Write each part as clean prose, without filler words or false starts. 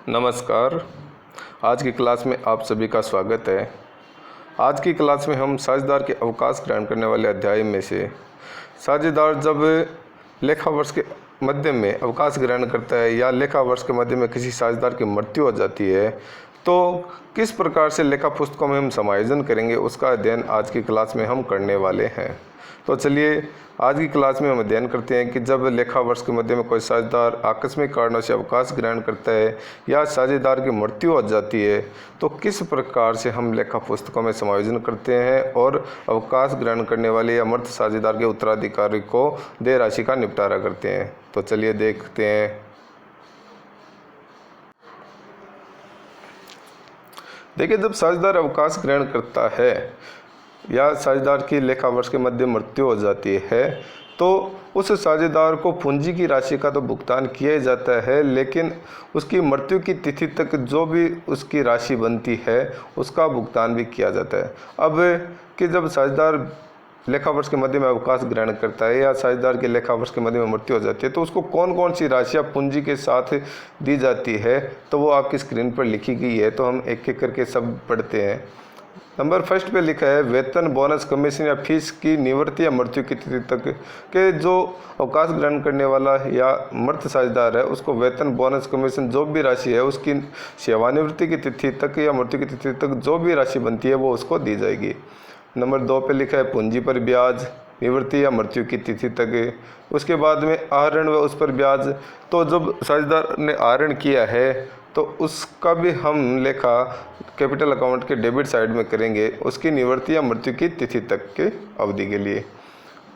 नमस्कार। आज की क्लास में आप सभी का स्वागत है। आज की क्लास में हम साझेदार के अवकाश ग्रहण करने वाले अध्याय में से साझेदार जब लेखा वर्ष के मध्य में अवकाश ग्रहण करता है या लेखा वर्ष के मध्य में किसी साझेदार की मृत्यु हो जाती है तो किस प्रकार से लेखा पुस्तकों में हम समायोजन करेंगे, उसका अध्ययन आज की क्लास में हम करने वाले हैं। तो चलिए आज की क्लास में हम अध्ययन करते हैं कि जब लेखा वर्ष के मध्य में कोई साझेदार आकस्मिक कारणों से अवकाश ग्रहण करता है या साझेदार की मृत्यु हो जाती है तो किस प्रकार से हम लेखा पुस्तकों में समायोजन करते हैं और अवकाश ग्रहण करने वाले या मृत साझेदार के उत्तराधिकारी को देय राशि का निपटारा करते हैं। तो चलिए देखते हैं। देखिए, जब साझेदार अवकाश ग्रहण करता है या साझेदार की लेखा वर्ष के मध्य मृत्यु हो जाती है तो उस साझेदार को पूंजी की राशि का तो भुगतान किया जाता है, लेकिन उसकी मृत्यु की तिथि तक जो भी उसकी राशि बनती है उसका भुगतान भी किया जाता है। अब कि जब साझेदार लेखा वर्ष के मध्य में अवकाश ग्रहण करता है या साझेदार के लेखा वर्ष के मध्य में मृत्यु हो जाती है तो उसको कौन कौन सी राशियाँ पूंजी के साथ दी जाती है तो वो आपकी स्क्रीन पर लिखी गई है। तो हम एक एक करके सब पढ़ते हैं। नंबर फर्स्ट पे लिखा है वेतन, बोनस, कमीशन या फीस की निवृत्ति या मृत्यु की तिथि तक के जो अवकाश ग्रहण करने वाला या मृत साझेदार है उसको वेतन, बोनस, कमीशन जो भी राशि है उसकी सेवानिवृत्ति की तिथि तक या मृत्यु की तिथि तक जो भी राशि बनती है वो उसको दी जाएगी। नंबर दो पे लिखा है पूंजी पर ब्याज, निवृत्ति या मृत्यु की तिथि तक। उसके बाद में आहरण व उस पर ब्याज। तो जब साझेदार ने आहरण किया है तो उसका भी हम लेखा कैपिटल अकाउंट के डेबिट साइड में करेंगे, उसकी निवृत्ति या मृत्यु की तिथि तक के अवधि के लिए।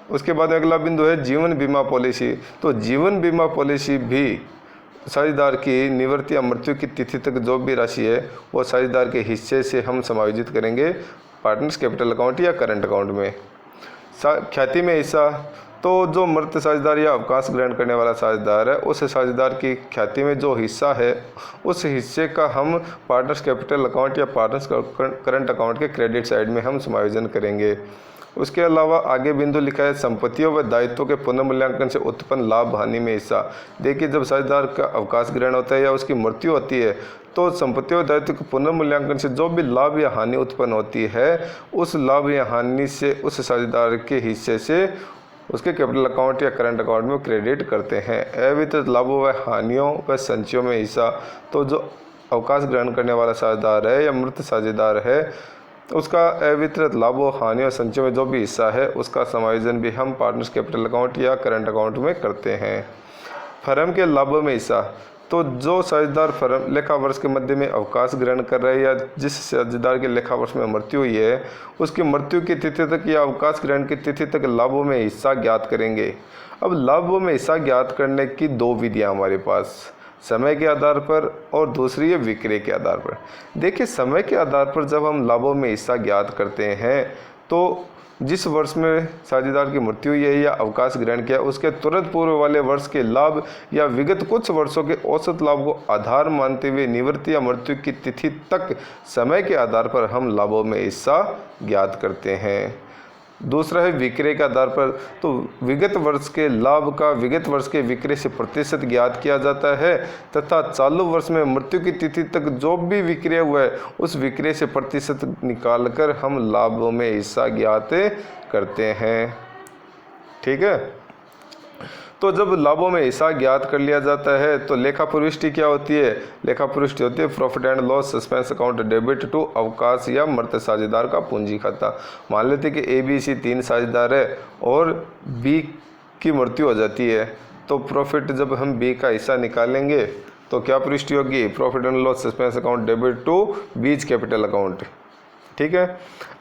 उसके बाद अगला बिंदु है जीवन बीमा पॉलिसी। तो जीवन बीमा पॉलिसी भी साझेदार की निवृत्ति या मृत्यु की तिथि तक जो भी राशि है वो साझेदार के हिस्से से हम समायोजित करेंगे पार्टनर्स कैपिटल अकाउंट या करंट अकाउंट में। ख्याति में हिस्सा। तो जो मृत साझेदार या अवकाश ग्रहण करने वाला साझेदार है उस साझेदार की ख्याति में जो हिस्सा है उस हिस्से का हम पार्टनर्स कैपिटल अकाउंट या पार्टनर्स करंट अकाउंट के क्रेडिट साइड में हम समायोजन करेंगे। उसके अलावा आगे बिंदु लिखा है संपत्तियों व दायित्वों के पुनर्मूल्यांकन से उत्पन्न लाभ हानि में हिस्सा। देखिए, जब साझेदार का अवकाश ग्रहण होता है या उसकी मृत्यु होती है तो संपत्तियों व दायित्व के पुनर्मूल्यांकन से जो भी लाभ या हानि उत्पन्न होती है उस लाभ या हानि से उस साझेदार के हिस्से से उसके कैपिटल अकाउंट या करंट अकाउंट में क्रेडिट करते हैं। अवितरित लाभों व हानियों व संचयों में हिस्सा। तो जो अवकाश ग्रहण करने वाला साझेदार है या मृत साझेदार है उसका अवितरित लाभों, हानियों, संचयों में जो भी हिस्सा है उसका समायोजन भी हम पार्टनर्स कैपिटल अकाउंट या करंट अकाउंट में करते हैं। फर्म के लाभों में हिस्सा। तो जो साझेदार फर्म लेखा वर्ष के मध्य में अवकाश ग्रहण कर रहे हैं या जिस साझेदार के लेखा वर्ष में मृत्यु हुई है उसकी मृत्यु की तिथि तक या अवकाश ग्रहण की तिथि तक लाभों में हिस्सा ज्ञात करेंगे। अब लाभों में हिस्सा ज्ञात करने की दो विधियां हमारे पास, समय के आधार पर और दूसरी है विक्रय के आधार पर। देखिए, समय के आधार पर जब हम लाभों में हिस्सा ज्ञात करते हैं तो जिस वर्ष में साझेदार की मृत्यु हुई है या अवकाश ग्रहण किया उसके तुरंत पूर्व वाले वर्ष के लाभ या विगत कुछ वर्षों के औसत लाभ को आधार मानते हुए निवृत्ति या मृत्यु की तिथि तक समय के आधार पर हम लाभों में हिस्सा ज्ञात करते हैं। दूसरा है विक्रय के आधार पर। तो विगत वर्ष के लाभ का विगत वर्ष के विक्रय से प्रतिशत ज्ञात किया जाता है तथा चालू वर्ष में मृत्यु की तिथि तक जो भी विक्रय हुआ है उस विक्रय से प्रतिशत निकालकर हम लाभों में हिस्सा ज्ञात करते हैं। ठीक है। तो जब लाभों में हिस्सा ज्ञात कर लिया जाता है तो लेखा प्रविष्टि क्या होती है? लेखा प्रविष्टि होती है profit and loss suspense account debit to अवकाश या मृत साझेदार का पूंजी खाता। मान लेते कि ए बी सी तीन साझेदार है और बी की मृत्यु हो जाती है तो प्रॉफिट जब हम बी का हिस्सा निकालेंगे तो क्या प्रविष्टि होगी? Profit and loss suspense account debit to B's capital account. ठीक है।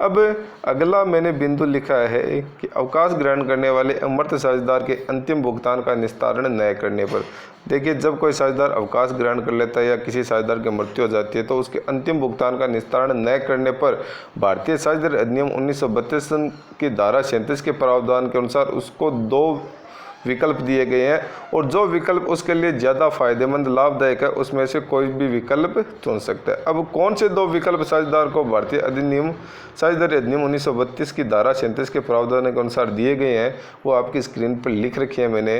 अब अगला मैंने बिंदु लिखा है कि अवकाश ग्रहण करने वाले अमृत साझेदार के अंतिम भुगतान का निस्तारण न करने पर। देखिए, जब कोई साझेदार अवकाश ग्रहण कर लेता है या किसी साझेदार की मृत्यु हो जाती है तो उसके अंतिम भुगतान का निस्तारण न करने पर भारतीय साझेदार अधिनियम 1932 की धारा 37 के प्रावधान के अनुसार उसको दो विकल्प दिए गए हैं और जो विकल्प उसके लिए ज़्यादा फायदेमंद लाभदायक है उसमें से कोई भी विकल्प चुन सकता है। अब कौन से दो विकल्प साझेदार को भारतीय अधिनियम साझेदारी अधिनियम 1932 की धारा 37 के प्रावधान के अनुसार दिए गए हैं वो आपकी स्क्रीन पर लिख रखी है मैंने।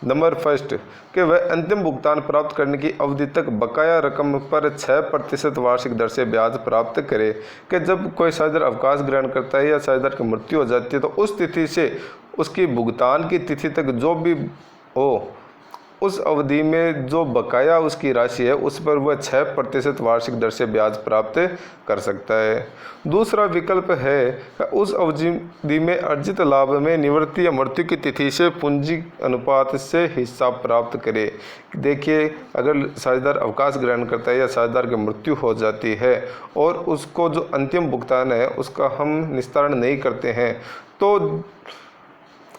नंबर फर्स्ट कि वह अंतिम भुगतान प्राप्त करने की अवधि तक बकाया रकम पर 6% वार्षिक दर से ब्याज प्राप्त करे। कि जब कोई साझेदार अवकाश ग्रहण करता है या साझेदार की मृत्यु हो जाती है तो उस तिथि से उसकी भुगतान की तिथि तक जो भी हो उस अवधि में जो बकाया उसकी राशि है उस पर वह 6% वार्षिक दर से ब्याज प्राप्त कर सकता है। दूसरा विकल्प है कि उस अवधि में अर्जित लाभ में निवृत्ति या मृत्यु की तिथि से पूंजी अनुपात से हिस्सा प्राप्त करे। देखिए, अगर साझेदार अवकाश ग्रहण करता है या साझेदार की मृत्यु हो जाती है और उसको जो अंतिम भुगतान है उसका हम निस्तारण नहीं करते हैं तो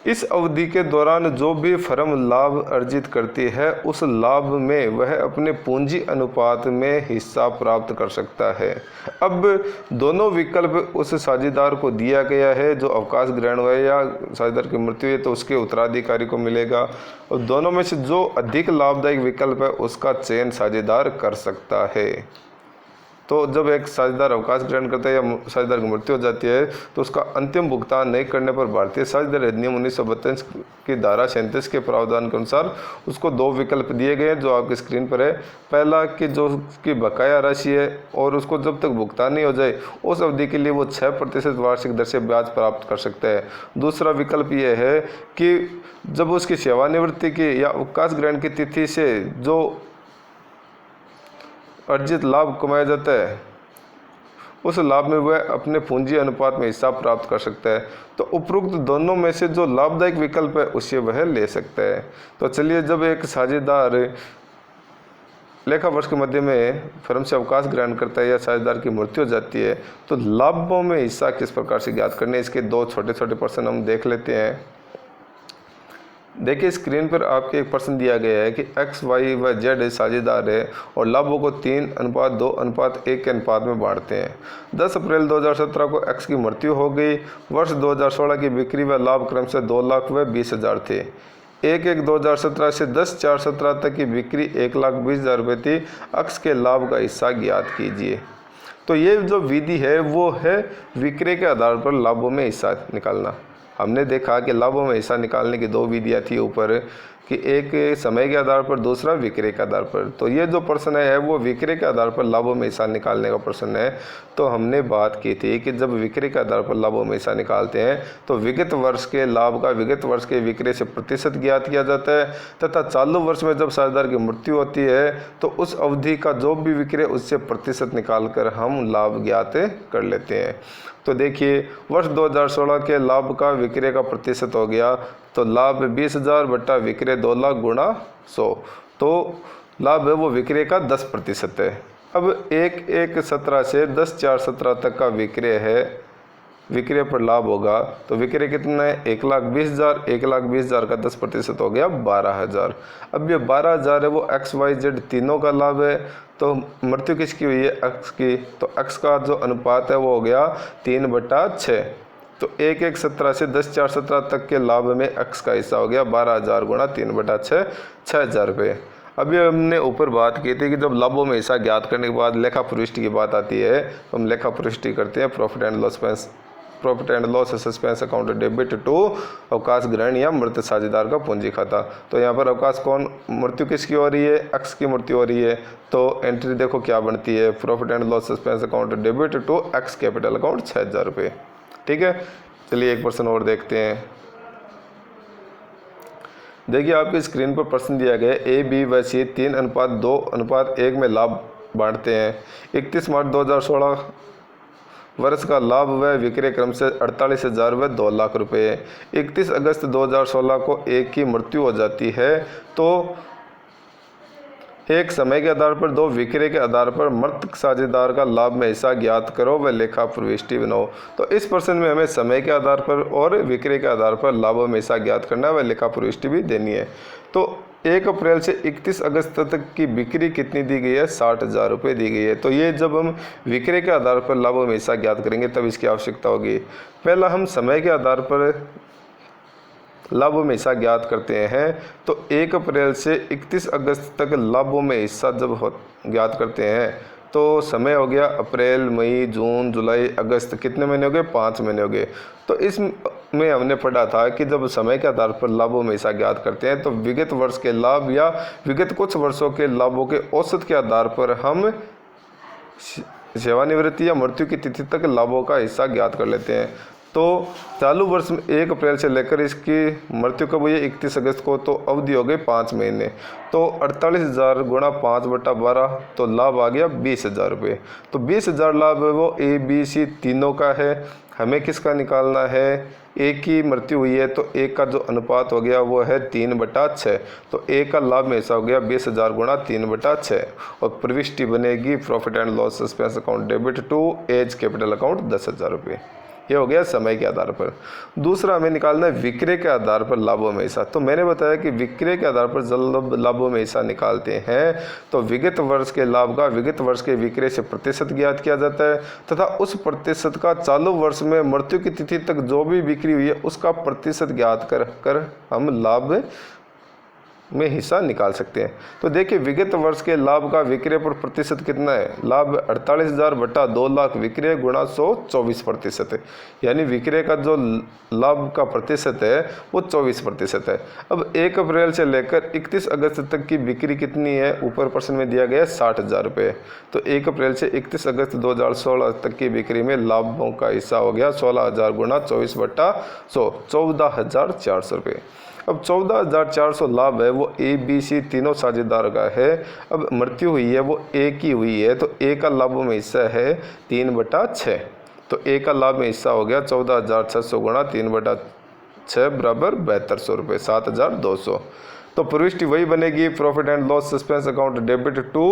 इस अवधि के दौरान जो भी फर्म लाभ अर्जित करती है उस लाभ में वह अपने पूंजी अनुपात में हिस्सा प्राप्त कर सकता है। अब दोनों विकल्प उस साझेदार को दिया गया है जो अवकाश ग्रहण हुआ है या साझेदार की मृत्यु है तो उसके उत्तराधिकारी को मिलेगा, और दोनों में से जो अधिक लाभदायक विकल्प है उसका चयन साझेदार कर सकता है। तो जब एक साझेदार अवकाश ग्रहण करता है या साझेदार की मृत्यु हो जाती है तो उसका अंतिम भुगतान नहीं करने पर भारतीय साझेदार अधिनियम 1932 की धारा 37 के प्रावधान के अनुसार उसको दो विकल्प दिए गए हैं जो आपकी स्क्रीन पर है। पहला कि जो उसकी बकाया राशि है और उसको जब तक भुगतान नहीं हो जाए उस अवधि के लिए वो 6% वार्षिक दर से ब्याज प्राप्त कर सकता है। दूसरा विकल्प ये है कि जब उसकी सेवानिवृत्ति की या अवकाश ग्रहण की तिथि से जो अर्जित लाभ कमाया जाता है उस लाभ में वह अपने पूंजी अनुपात में हिस्सा प्राप्त कर सकता है। तो उपरोक्त दोनों में से जो लाभदायक विकल्प है उसे वह ले सकता है। तो चलिए, जब एक साझेदार लेखा वर्ष के मध्य में फर्म से अवकाश ग्रहण करता है या साझेदार की मृत्यु हो जाती है तो लाभों में हिस्सा किस प्रकार से ज्ञात करने, इसके दो छोटे छोटे प्रश्न हम देख लेते हैं। देखिए, स्क्रीन पर आपके एक प्रश्न दिया गया है कि एक्स, वाई व जेड साझेदार है और लाभों को 3:2:1 के अनुपात में बांटते हैं। 10 अप्रैल 2017 को एक्स की मृत्यु हो गई। वर्ष 2016 की बिक्री व लाभ क्रमशः 2 लाख व 20,000 थे। 1/1/2017 से 10/4/17 तक की बिक्री 1,20,000 रुपये थी। एक्स के लाभ का हिस्सा ज्ञात कीजिए। तो ये जो विधि है वो है विक्रय के आधार पर लाभों में हिस्सा निकालना। हमने देखा कि लाभों में हिस्सा निकालने की दो विधियाँ थी ऊपर, कि एक समय के आधार पर, दूसरा विक्रय के आधार पर। तो ये जो प्रश्न है वो विक्रय के आधार पर लाभों में हिस्सा निकालने का प्रश्न है। तो हमने बात की थी कि जब विक्रय के आधार पर लाभों में हिस्सा निकालते हैं तो विगत वर्ष के लाभ का विगत वर्ष के विक्रय से प्रतिशत ज्ञात किया जाता है तथा चालू वर्ष में जब साझेदार की मृत्यु होती है तो उस अवधि का जो भी विक्रय उससे प्रतिशत निकाल कर हम लाभ ज्ञात कर लेते हैं। तो देखिए, वर्ष 2016 के लाभ का विक्रय का प्रतिशत हो गया तो लाभ 20,000 बटा विक्रय 2 लाख गुणा 100, तो लाभ है वो विक्रय का 10% है। अब 1/1/17 से 10/4/17 तक का विक्रय है, विक्रय पर लाभ होगा तो विक्रय कितना है 1,20,000, 1,20,000 का 10% हो गया 12,000। अब ये 12,000 है वो एक्स वाई जेड तीनों का लाभ है। तो मृत्यु किसकी हुई है, एक्स की, तो एक्स का जो अनुपात है वो हो गया 3/6। तो 1/1/17 से 10/4/17 तक के लाभ में एक्स का हिस्सा हो गया 12,000 गुणा 3/6, 6,000 रुपये। अभी हमने ऊपर बात की थी कि जब लाभों में हिस्सा ज्ञात करने के बाद लेखा प्रविष्टि की बात आती है तो हम लेखा प्रविष्टि करते हैं profit and loss suspense account debit to अवकाश ग्रहण या मृत साझेदार का पूंजी खाता। तो यहाँ पर अवकाश कौन, मृत्यु किसकी हो रही है, एक्स की मृत्यु हो रही है। तो एंट्री देखो क्या बनती है, profit and loss suspense account debit to X capital account 6,000 रुपये। ठीक है, चलिए एक प्रश्न और देखते हैं। देखिए, आपकी स्क्रीन पर प्रश्न दिया गया है ए, बी व सी 3:2:1 में लाभ बांटते हैं। 31 मार्च 2016 वर्ष का लाभ व विक्रय क्रम से 48,000 व 2 लाख रुपये। 31 अगस्त 2016 को एक की मृत्यु हो जाती है तो एक समय के आधार पर, दो विक्रय के आधार पर मृत साझेदार का लाभ में हिस्सा ज्ञात करो व लेखा प्रविष्टि बनाओ। तो इस प्रश्न में हमें समय के आधार पर और विक्रय के आधार पर लाभों में हिस्सा ज्ञात करना है व लेखा प्रविष्टि भी देनी है। तो 1 अप्रैल से 31 अगस्त तक की बिक्री कितनी दी गई है, 60,000 रुपये दी गई है। तो ये जब हम विक्रय के आधार पर लाभों में हिस्सा ज्ञात करेंगे तब इसकी आवश्यकता होगी। पहला हम समय के आधार पर लाभों में हिस्सा ज्ञात करते हैं तो 1 अप्रैल से 31 अगस्त तक लाभों में हिस्सा जब ज्ञात करते हैं तो समय हो गया अप्रैल, मई, जून, जुलाई, अगस्त, कितने महीने हो गए, 5 महीने हो गए। तो इस में हमने पढ़ा था कि जब समय के आधार पर लाभों में हिस्सा ज्ञात करते हैं तो विगत वर्ष के लाभ या विगत कुछ वर्षों के लाभों के औसत के आधार पर हम सेवानिवृत्ति या मृत्यु की तिथि तक लाभों का हिस्सा ज्ञात कर लेते हैं। तो चालू वर्ष में 1 अप्रैल से लेकर इसकी मृत्यु कब हुई है 31 अगस्त को, तो अवधि हो गई 5 महीने। तो 48,000 गुणा 5/12 तो लाभ आ गया 20,000 रुपये। तो 20,000 लाभ है वो ए बी सी तीनों का है। हमें किसका निकालना है, एक की मृत्यु हुई है तो एक का जो अनुपात हो गया वो है 3/6। तो एक का लाभ में हिस्सा हो गया 20,000 गुणा 3/6 और प्रविष्टि बनेगी profit and loss suspense account debit to A's capital account 10,000 रुपये। ये हो गया समय के आधार पर। दूसरा हमें निकालना है विक्रय के आधार पर लाभों में हिस्सा। तो मैंने बताया कि विक्रय के आधार पर जब लाभों में हिस्सा निकालते हैं तो विगत वर्ष के लाभ का विगत वर्ष के विक्रय से प्रतिशत ज्ञात किया जाता है तथा उस प्रतिशत का चालू वर्ष में मृत्यु की तिथि तक जो भी बिक्री हुई है उसका प्रतिशत ज्ञात कर हम लाभ में हिस्सा निकाल सकते हैं। तो देखिए विगत वर्ष के लाभ का विक्रय पर प्रतिशत कितना है, लाभ 48,000 बटा 2 लाख विक्रय गुणा 100 24% है। यानी विक्रय का जो लाभ का प्रतिशत है वो 24% है। अब 1 अप्रैल से लेकर 31 अगस्त तक की बिक्री कितनी है, ऊपर प्रश्न में दिया गया है 60,000 रुपये। तो 1 अप्रैल से 31 अगस्त 2016 तक की बिक्री में लाभों का हिस्सा हो गया 16,000 गुणा 24/100 14,400 रुपये। अब 14,400 लाभ है वो ए बी सी तीनों साझेदार का है। अब मृत्यु हुई है वो ए की हुई है तो ए का लाभों में हिस्सा है 3/6। तो ए का लाभ में हिस्सा हो गया 14,600 गुणा 3/6 बराबर 7200 रुपये 7,200। तो प्रविष्टि वही बनेगी profit and loss suspense account debit to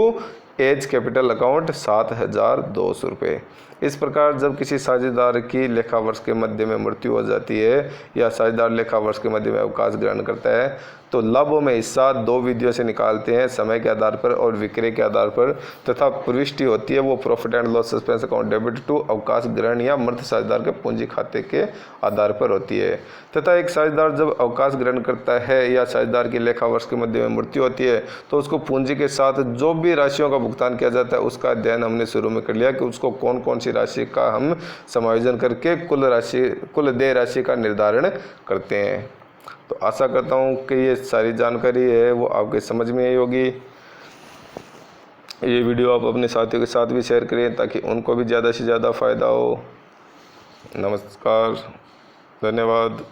A's capital account 7,200 रुपये। इस प्रकार जब किसी साझेदार की लेखा वर्ष के मध्य में मृत्यु हो जाती है या साझेदार लेखा वर्ष के मध्य में अवकाश ग्रहण करता है तो लाभों में हिस्सा 2 विधियों से निकालते हैं, समय के आधार पर और विक्रय के आधार पर, तथा प्रविष्टि होती है वो profit and loss suspense account debit to अवकाश ग्रहण या मृत साझेदार के पूंजी खाते के आधार पर होती है। तथा एक साझेदार जब अवकाश ग्रहण करता है या साझेदार की लेखा वर्ष के मध्य में मृत्यु होती है तो उसको पूंजी के साथ जो भी राशियों का भुगतान किया जाता है उसका अध्ययन हमने शुरू में कर लिया कि उसको कौन कौन सी राशि का हम समायोजन करके कुल देय राशि का निर्धारण करते हैं। तो आशा करता हूँ कि ये सारी जानकारी है वो आपके समझ में आई होगी। ये वीडियो आप अपने साथियों के साथ भी शेयर करें ताकि उनको भी ज़्यादा से ज़्यादा फ़ायदा हो। नमस्कार, धन्यवाद।